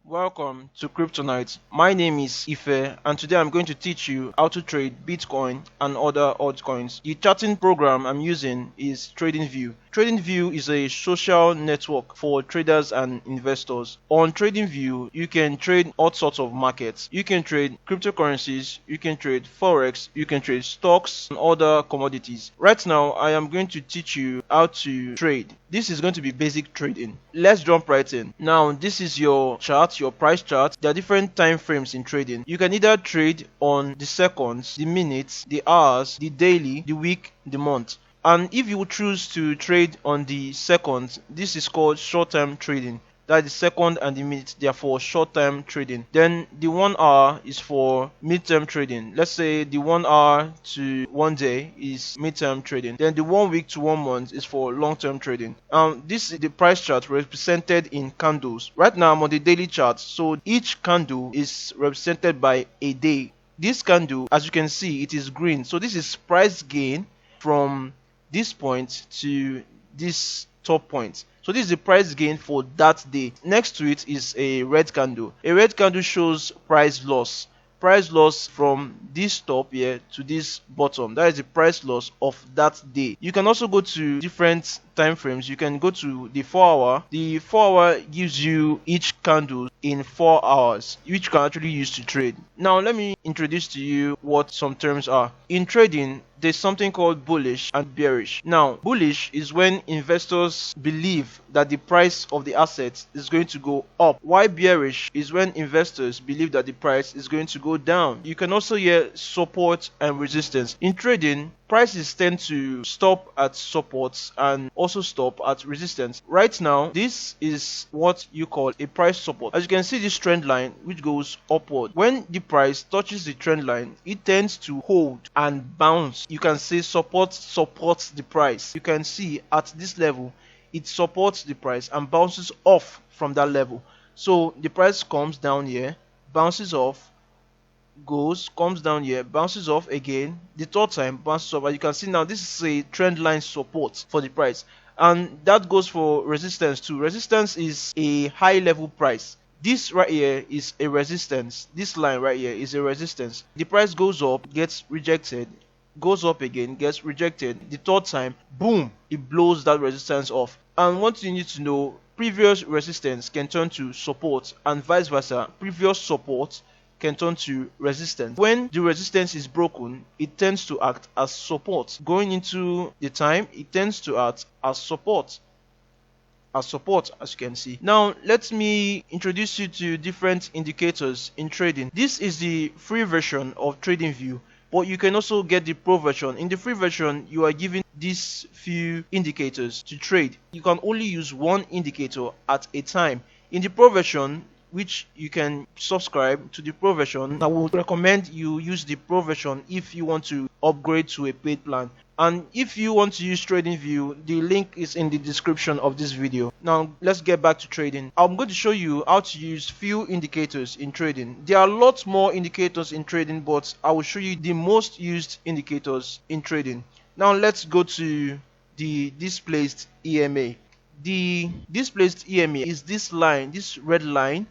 Welcome to Kryptonite. My name is Ife and today I'm going to teach you how to trade Bitcoin and other altcoins. The chatting program I'm using is TradingView. TradingView is a social network for traders and investors. On TradingView, you can trade all sorts of markets. You can trade cryptocurrencies, you can trade forex, you can trade stocks and other commodities. Right now, I am going to teach you how to trade. This is going to be basic trading. Let's jump right in. Now, this is your chart, your price chart. There are different time frames in trading. You can either trade on the seconds, the minutes, the hours, the daily, the week, the month. And if you choose to trade on the seconds, this is called short-term trading. That is the second and the minute, they are for short-term trading. Then the 1 hour is for mid-term trading. Let's say the 1 hour to 1 day is mid-term trading. Then the 1 week to 1 month is for long-term trading. This is the price chart represented in candles. Right now I'm on the daily chart, so each candle is represented by a day. This candle, as you can see, it is green. So this is price gain from this point to this top point. So this is the price gain for that day. Next to it is a red candle. A red candle shows price loss. Price loss from this top here to this bottom. That is the price loss of that day. You can also go to different time frames. You can go to the 4 hour. The 4 hour gives you each candle in 4 hours, which you can actually use to trade. Now let me introduce to you what some terms are. In trading, there's something called bullish and bearish. Now, bullish is when investors believe that the price of the asset is going to go up, while bearish is when investors believe that the price is going to go down. You can also hear support and resistance. In trading, prices tend to stop at supports and also stop at resistance. Right now, this is what you call a price support. As you can see, this trend line which goes upward. When the price touches the trend line, it tends to hold and bounce. You can say support supports the price. You can see at this level, it supports the price and bounces off from that level. So the price comes down here, bounces off, comes down here, bounces off again, the third time bounces up. As you can see now, this is a trend line support for the price, and that goes for resistance too. Resistance is a high level price. This right here is a resistance. This line right here is a resistance. The price goes up, gets rejected, goes up again, gets rejected. The third time, boom, it blows that resistance off. And what you need to know, previous resistance can turn to support and vice versa. Previous support can turn to resistance. When the resistance is broken, it tends to act as support. Going into the time, it tends to act as support. As you can see. Now let me introduce you to different indicators in trading. This is the free version of TradingView, but you can also get the pro version. In the free version, you are given these few indicators to trade. You can only use one indicator at a time. In the pro version, which you can subscribe to the pro version, I would recommend you use the pro version if you want to upgrade to a paid plan. And if you want to use TradingView, the link is in the description of this video. Now let's get back to trading. I'm going to show you how to use few indicators in trading. There are lots more indicators in trading, but I will show you the most used indicators in trading. Now let's go to the displaced EMA. The displaced EMA is this line, this red line.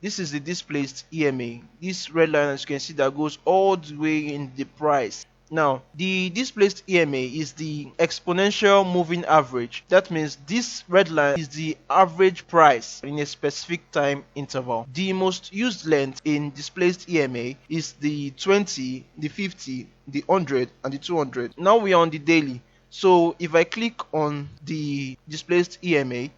This is the displaced EMA. This red line, as you can see, that goes all the way in the price. Now, the displaced EMA is the exponential moving average. That means this red line is the average price in a specific time interval. The most used length in displaced EMA is the 20, the 50, the 100, and the 200. Now we are on the daily. So if I click on the displaced EMA,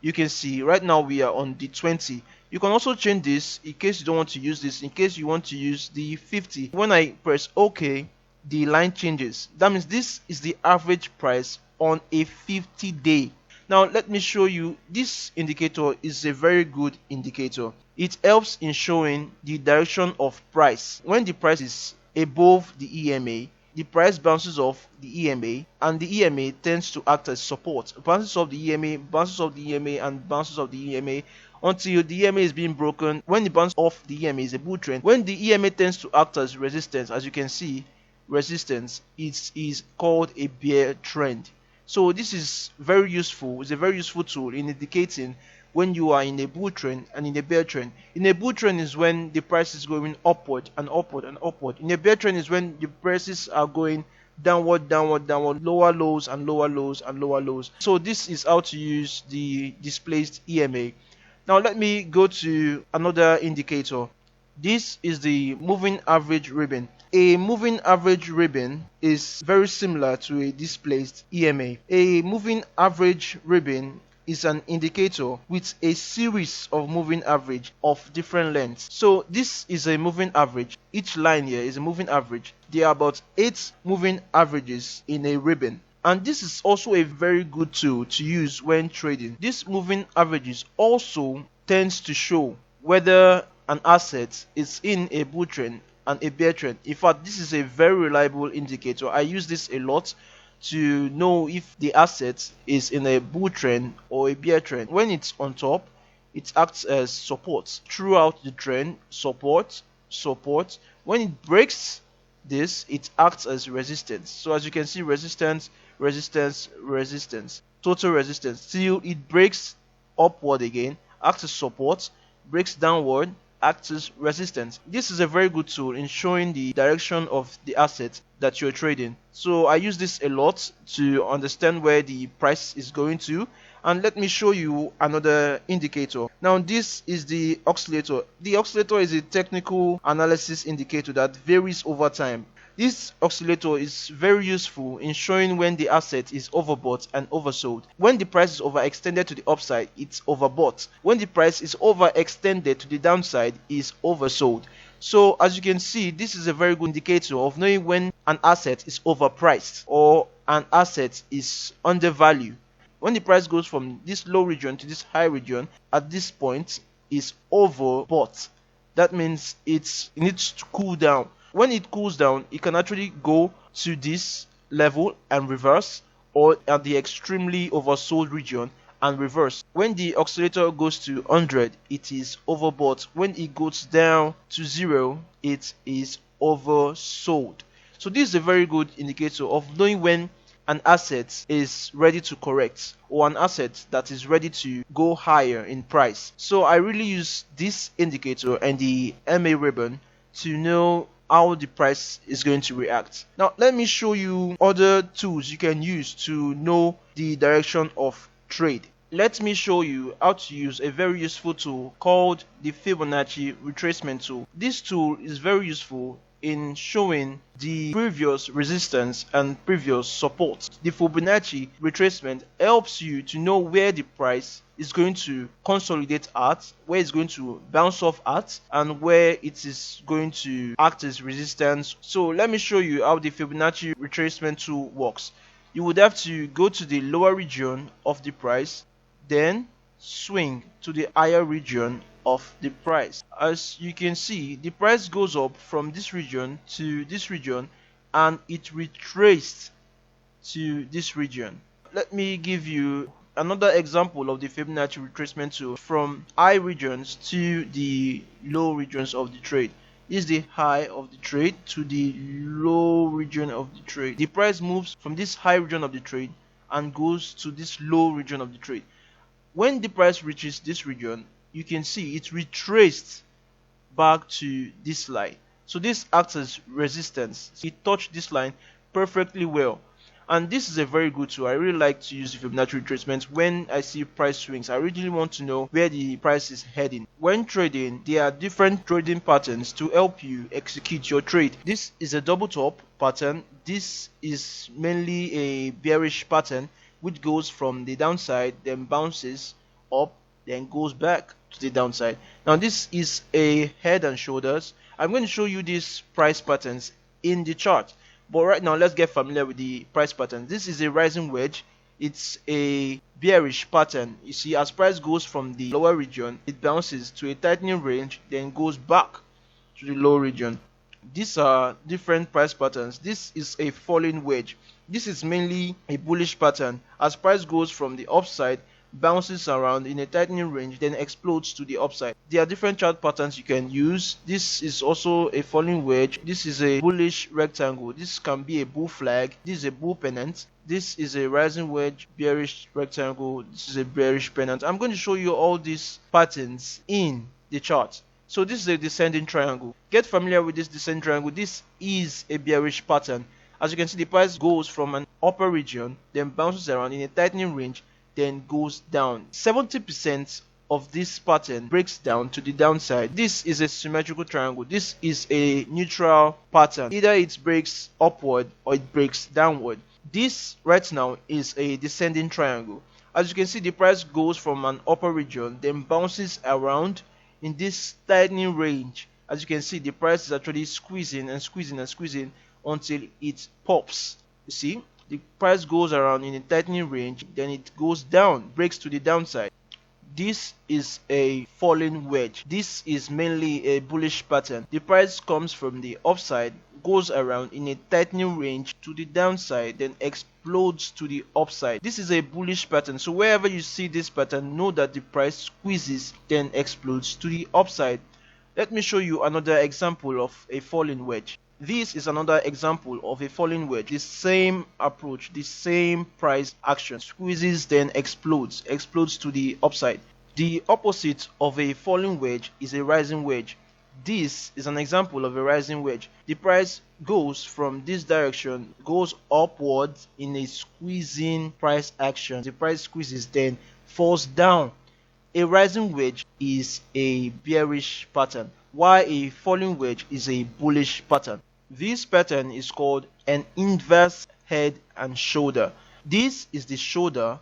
you can see right now we are on the 20. You can also change this in case you don't want to use this, in case you want to use the 50. When I press OK, the line changes. That means this is the average price on a 50-day. Now let me show you. This indicator is a very good indicator. It helps in showing the direction of price. When the price is above the EMA, the price bounces off the EMA, and the EMA tends to act as support. Bounces off the EMA, bounces off the EMA, and bounces off the EMA until the EMA is being broken. When the bounce off the EMA is a bull trend. When the EMA tends to act as resistance, as you can see, resistance is called a bear trend. So this is very useful. It's a very useful tool in indicating when you are in a bull trend and in a bear trend. In a bull trend is when the price is going upward and upward and upward. In a bear trend is when the prices are going downward, downward, downward, lower lows and lower lows and lower lows. So this is how to use the displaced EMA. Now let me go to another indicator. This is the moving average ribbon. A moving average ribbon is very similar to a displaced EMA. A moving average ribbon is an indicator with a series of moving average of different lengths. So this is a moving average. Each line here is a moving average. There are about 8 moving averages in a ribbon. And this is also a very good tool to use when trading. This moving averages also tends to show whether an asset is in a bull trend and a bear trend. In fact, this is a very reliable indicator. I use this a lot to know if the asset is in a bull trend or a bear trend. When it's on top, it acts as support throughout the trend. Support. When it breaks this, it acts as resistance. So as you can see, resistance, total resistance till it breaks upward again, acts as support, breaks downward, acts as resistance. This is a very good tool in showing the direction of the asset that you're trading. So I use this a lot to understand where the price is going to. And let me show you another indicator. Now this is the oscillator. The oscillator is a technical analysis indicator that varies over time. This oscillator is very useful in showing when the asset is overbought and oversold. When the price is overextended to the upside, it's overbought. When the price is overextended to the downside, it's oversold. So as you can see, this is a very good indicator of knowing when an asset is overpriced or an asset is undervalued. When the price goes from this low region to this high region, at this point is overbought. That means it needs to cool down. When it cools down, it can actually go to this level and reverse, or at the extremely oversold region and reverse. When the oscillator goes to 100, it is overbought. When it goes down to 0, it is oversold. So this is a very good indicator of knowing when an asset is ready to correct or an asset that is ready to go higher in price. So I really use this indicator and the MA ribbon to know how the price is going to react. Now let me show you other tools you can use to know the direction of trade. Let me show you how to use a very useful tool called the Fibonacci retracement tool. This tool is very useful in showing the previous resistance and previous support. The Fibonacci retracement helps you to know where the price is going to consolidate at, where it's going to bounce off at, and where it is going to act as resistance. So let me show you how the Fibonacci retracement tool works. You would have to go to the lower region of the price, then swing to the higher region of the price. As you can see, the price goes up from this region to this region and it retraced to this region. Let me give you another example of the Fibonacci retracement tool from high regions to the low regions of the trade. This is the high of the trade to the low region of the trade. The price moves from this high region of the trade and goes to this low region of the trade. When the price reaches this region, you can see it retraced back to this line. So this acts as resistance. It touched this line perfectly well. And this is a very good tool. I really like to use the Fibonacci retracement when I see price swings. I really want to know where the price is heading. When trading, there are different trading patterns to help you execute your trade. This is a double top pattern. This is mainly a bearish pattern which goes from the downside, then bounces up, then goes back to the downside. Now this is a head and shoulders. I'm going to show you these price patterns in the chart, but right now let's get familiar with the price pattern. This is a rising wedge. It's a bearish pattern. You see, as price goes from the lower region, it bounces to a tightening range, then goes back to the low region. These are different price patterns. This is a falling wedge. This is mainly a bullish pattern. As price goes from the upside bounces around in a tightening range, then explodes to the upside. There are different chart patterns you can use. This is also a falling wedge. This is a bullish rectangle. This can be a bull flag. This is a bull pennant. This is a rising wedge, bearish rectangle. This is a bearish pennant. I'm going to show you all these patterns in the chart. So this is a descending triangle. Get familiar with this descending triangle. This is a bearish pattern. As you can see, the price goes from an upper region, then bounces around in a tightening range, then goes down. 70% of this pattern breaks down to the downside. This is a symmetrical triangle. This is a neutral pattern. Either it breaks upward or it breaks downward. This right now is a descending triangle. As you can see, the price goes from an upper region, then bounces around in this tightening range. As you can see, the price is actually squeezing and squeezing and squeezing until it pops. You see, the price goes around in a tightening range, then it goes down, breaks to the downside. This is a falling wedge. This is mainly a bullish pattern. The price comes from the upside, goes around in a tightening range to the downside, then explodes to the upside. This is a bullish pattern. So wherever you see this pattern, know that the price squeezes, then explodes to the upside. Let me show you another example of a falling wedge. This is another example of a falling wedge. The same approach, the same price action. Squeezes, then explodes to the upside. The opposite of a falling wedge is a rising wedge. This is an example of a rising wedge. The price goes from this direction, goes upwards in a squeezing price action. The price squeezes, then falls down. A rising wedge is a bearish pattern, while a falling wedge is a bullish pattern. This pattern is called an inverse head and shoulder. This is the shoulder,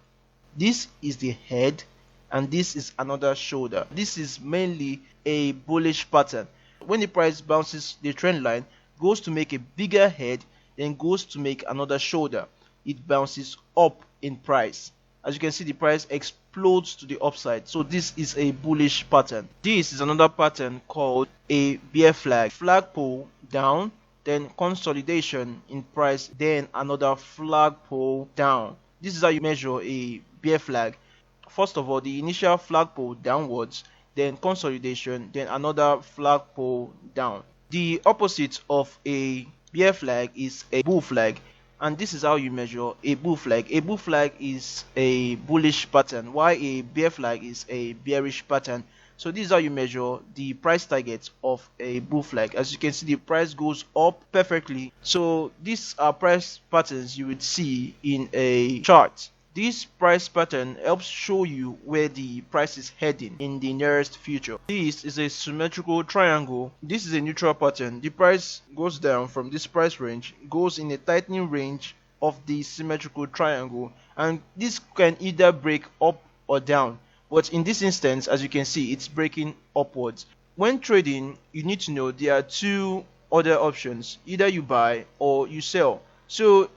this is the head, and this is another shoulder. This is mainly a bullish pattern. When the price bounces the trend line, goes to make a bigger head, then goes to make another shoulder. It bounces up in price. As you can see, the price explodes to the upside. So this is a bullish pattern. This is another pattern called a bear flag. Flagpole down, then consolidation in price, then another flagpole down. This is how you measure a bear flag. First of all, the initial flagpole downwards, then consolidation, then another flagpole down. The opposite of a bear flag is a bull flag, and this is how you measure a bull flag. A bull flag is a bullish pattern, while a bear flag is a bearish pattern. So this is how you measure the price target of a bull flag. As you can see, the price goes up perfectly. So these are price patterns you would see in a chart. This price pattern helps show you where the price is heading in the nearest future. This is a symmetrical triangle. This is a neutral pattern. The price goes down from this price range, goes in a tightening range of the symmetrical triangle, and this can either break up or down. But in this instance, as you can see, it's breaking upwards. When trading, you need to know there are two other options. Either you buy or you sell. So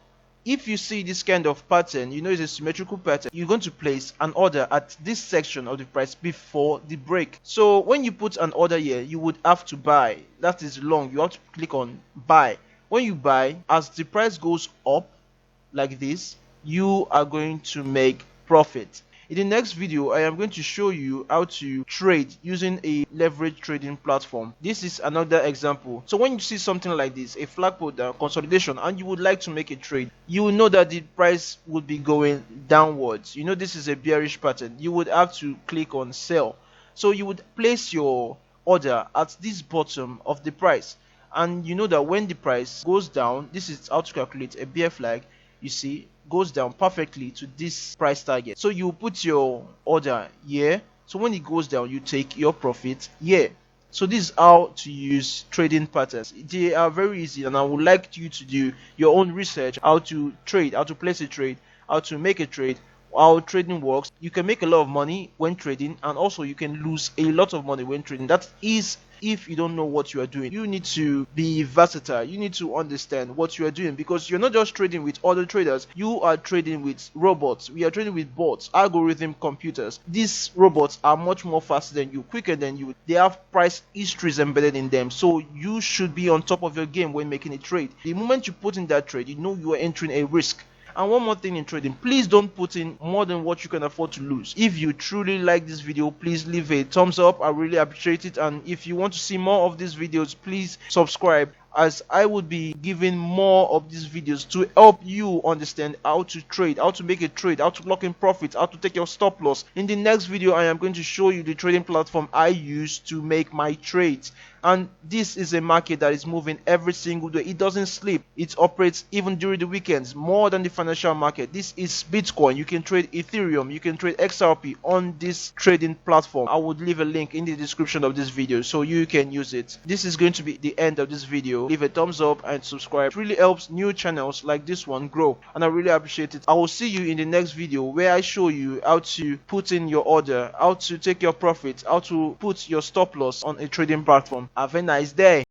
if you see this kind of pattern, you know it's a symmetrical pattern, you're going to place an order at this section of the price before the break. So when you put an order here, you would have to buy. That is long. You have to click on buy. When you buy, as the price goes up like this, you are going to make profit. In the next video, I am going to show you how to trade using a leverage trading platform. This is another example. So when you see something like this, a flagpole down, consolidation, and you would like to make a trade, you will know that the price would be going downwards. You know this is a bearish pattern. You would have to click on sell. So you would place your order at this bottom of the price. And you know that when the price goes down, this is how to calculate a bear flag. You see, goes down perfectly to this price target. So you put your order here. So when it goes down, you take your profit here. So this is how to use trading patterns. They are very easy, and I would like you to do your own research, how to trade, how to place a trade, how to make a trade, how trading works. You can make a lot of money when trading, and also you can lose a lot of money when trading. That is if you don't know what you are doing. You need to be versatile. You need to understand what you are doing, because you're not just trading with other traders. You are trading with robots. We are trading with bots, algorithm computers. These robots are much more faster than you, quicker than you. They have price histories embedded in them. So you should be on top of your game when making a trade. The moment you put in that trade, you know you are entering a risk. And one more thing in trading, please don't put in more than what you can afford to lose. If you truly like this video, please leave a thumbs up. I really appreciate it. And if you want to see more of these videos, please subscribe, as I would be giving more of these videos to help you understand how to trade, how to make a trade, how to lock in profits, how to take your stop loss. In the next video, I am going to show you the trading platform I use to make my trades. And this is a market that is moving every single day. It doesn't sleep. It operates even during the weekends, more than the financial market. This is Bitcoin. You can trade Ethereum, you can trade XRP on this trading platform. I would leave a link in the description of this video so you can use it. This is going to be the end of this video. Leave a thumbs up and subscribe. It really helps new channels like this one grow, and I really appreciate it. I will see you in the next video where I show you how to put in your order, how to take your profits, how to put your stop loss on a trading platform. Have a nice day.